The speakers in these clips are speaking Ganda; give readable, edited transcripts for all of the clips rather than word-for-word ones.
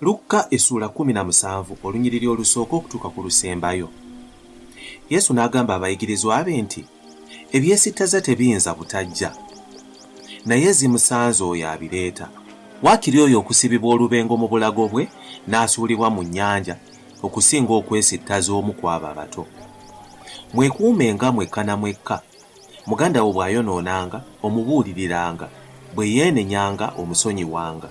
Lukka essula 17 olunyiriri olusooka okutuuka ku lusembayo. Yesu n'agamba abayigirizwa be nti ebyesittaza tebiyinza butajja, naye zimusanze oyo abireeta. Waakiri oyo okusibibwa olubengo mu bulago bwe n'asuulibwa mu nnyanja okusinga okwesittaza omu ku abo abato. Mwekuumenga mwekka na mwekka. Muganda wo bw'ayonoonanga omubuuliriranga, bwe yeenenyanga omusonyiwanga.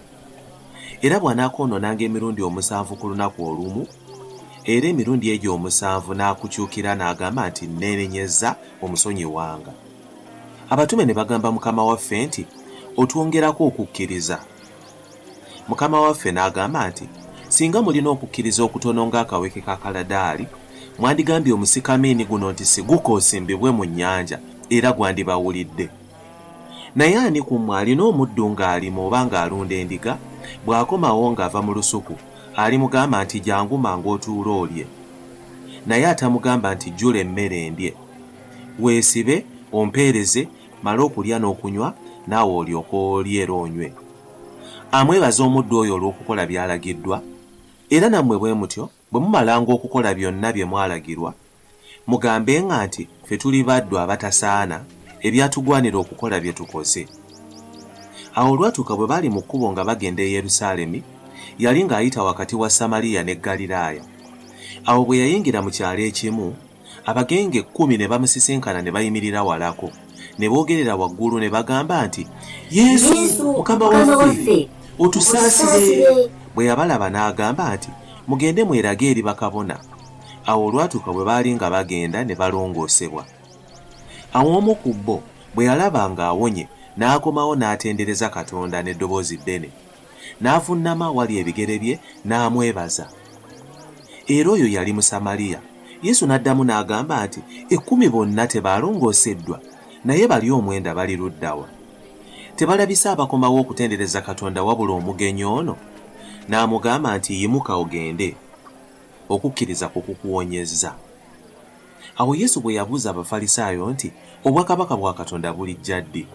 Era bw'anaakoononanga emirundi 7 ku lunaku olumu, era emirundi egyo 7 n'akukyukira n'agamba nti neenenyezza omusonyiwanga. Abatume ne bagamba Mukama waffe nti otwongerako okukkiriza. Mukama waffe n'agamba nti singa mulina okukkiriza okutono ng'akaweke ka kaladaali, mwandigambye omusikamiini guno nti siguka osimbibwe mu nnyanja, era gwandibawulidde. Naye ani ku mmwe alina omuddu ng'alima oba ng'alunda endiga, bw'akomawo ng'ava mu lusuku alimugamba nti jangu mangu otuule olye? Naye atamugamba nti jjula emmere ndye, weesibe ompeereze, male okulya n'okunywa, naawe olyoke olye era onywe. Amwebaza omuddu oyo olw'okukola by'alagiddwa, era nammwe bwe mutyo bwe mumalanga okukola byonna bye mwalagirwa, mugambenga nti ffe tuli baddu abatasaana, ebyatugwanira okukola bye tukoze. Awo olwatuuka bwe baali mu kkubo nga bagenda e Yerusaalemi, yali ng'ayita wakati wa Samaliya ne Ggaliraaya. Awo bwe yayingira mu kyalo ekimu, abagenge 10 ne bamusisinkana ne bayimirira walako, ne boogerera waggulu ne bagamba nti, Yesu, Mukama waffe, otusaasire. Bwe yabalaba n'agamba nti, mugende mwerage eri bakabona. Awo olwatuuka bwe baali nga bagenda ne balongoosebwa. Awo omu ku bo bwe yalaba ng'awonye, n'akomawo n'atendereza Katonda n'eddoboozi ddene, n'avunnama wali ebigere bye n'amwebaza. Era oyo yali Musamaliya. Yesu n'addamu n'agamba nti 10 bonna tebaalongooseddwa, naye bali 9 bali luddawa? Tebalabise abakomawo okutendereza Katonda wabula omugenyi ono? N'amugamba nti yimuka ogende, okukkiriza kukuwonyezza. Awo Yesu bwe yabuuza Abafalisaayo nti obwakabaka bwa Katonda bulijja ddi?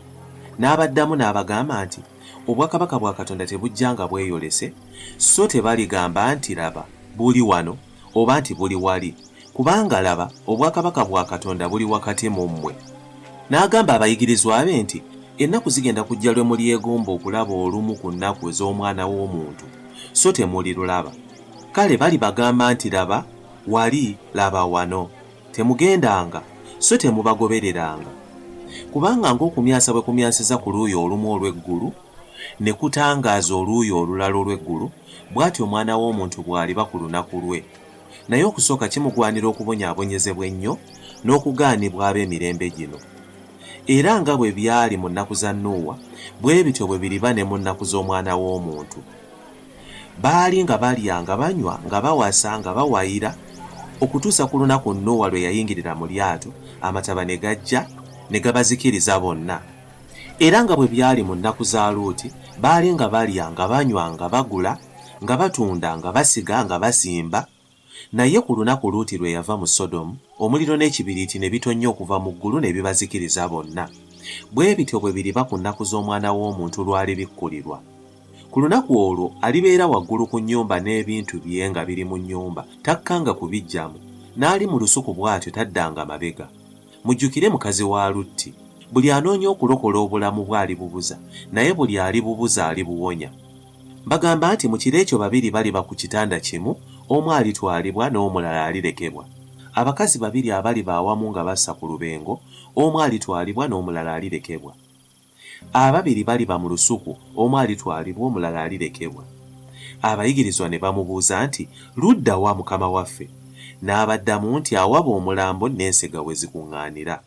N'abaddamu n'abagamba nti obwakabaka bwa Katonda tebujja nga bweyolese, so tebaligamba nti laba buli wano oba nti buli wali, kubanga laba obwakabaka bwa Katonda buli wakati mu mmwe. N'agamba abayigirizwa be nti ennaku zigenda kujja lwe mulyegomba okulaba olumu ku nnaku ez'Omwana w'Omuntu, so temulirulaba. Kale balibagamba nti laba wali, laba wano, temugendanga, so temubagobereranga. Kubanga ng'okumyasa bwe kumyasiza ku luuyi olumu olw'eggulu, ne kutangaaza oluuyi olulala olw'eggulu, bw'atyo Omwana w'Omuntu bw'aliba ku lunaku lwe. Naye okusooka kimugwanira okubonyaabonyezebwa ennyo n'okugaanibwa ab'emirembe gino. Era nga bwe byali mu nnaku za Nuuwa, bwe bityo bwe biriba ne mu nnaku z'Omwana w'Omuntu. Baali nga balya nga banywa nga bawasa nga bawayira, okutuusa ku lunaku Nuuwa lwe yayingirira mu lyato, amataba ne gajja ne gabazikiriza bonna. Era nga bwe byali mu nnaku za Luuti, baali nga balya nga banywa nga bagula, nga batunda nga basiga nga basimba. Naye ku lunaku Luuti lwe yava mu Sodomu, omuliro n'ekibiriiti ne bitonnya okuva mu ggulu ne bibazikiriza bonna. Bwe bityo bwe biriba ku nnaku z'Omwana w'Omuntu lwali bikkulirwa. Ku lunaku olwo alibeera waggulu ku nnyumba n'ebintu bye nga biri mu nnyumba, takkanga kubiggyamu, n'ali mu lusuku bw'atyo taddanga mabega. Mujjukire mukazi wa Lutti. Buli anoonya okulokola obulamu bwe alibubuza, naye buli alibubuza alibuwonya. Bagamba nti mu kiro ekyo babiri baliba ku kitanda kimu, omu alitwalibwa n'omulala alirekebwa. Abakazi babiri abaliba awamu nga bassa ku lubengo, omu alitwalibwa n'omulala alirekebwa. Ababiri baliba mu lusuku, omu alitwalibwa omulala alirekebwa. Abayigirizwa ne bamubuuza nti, ludda wa Mukama waffe? N'abaddamu nti awaba omulambo n'ensega we zikuŋŋaanira.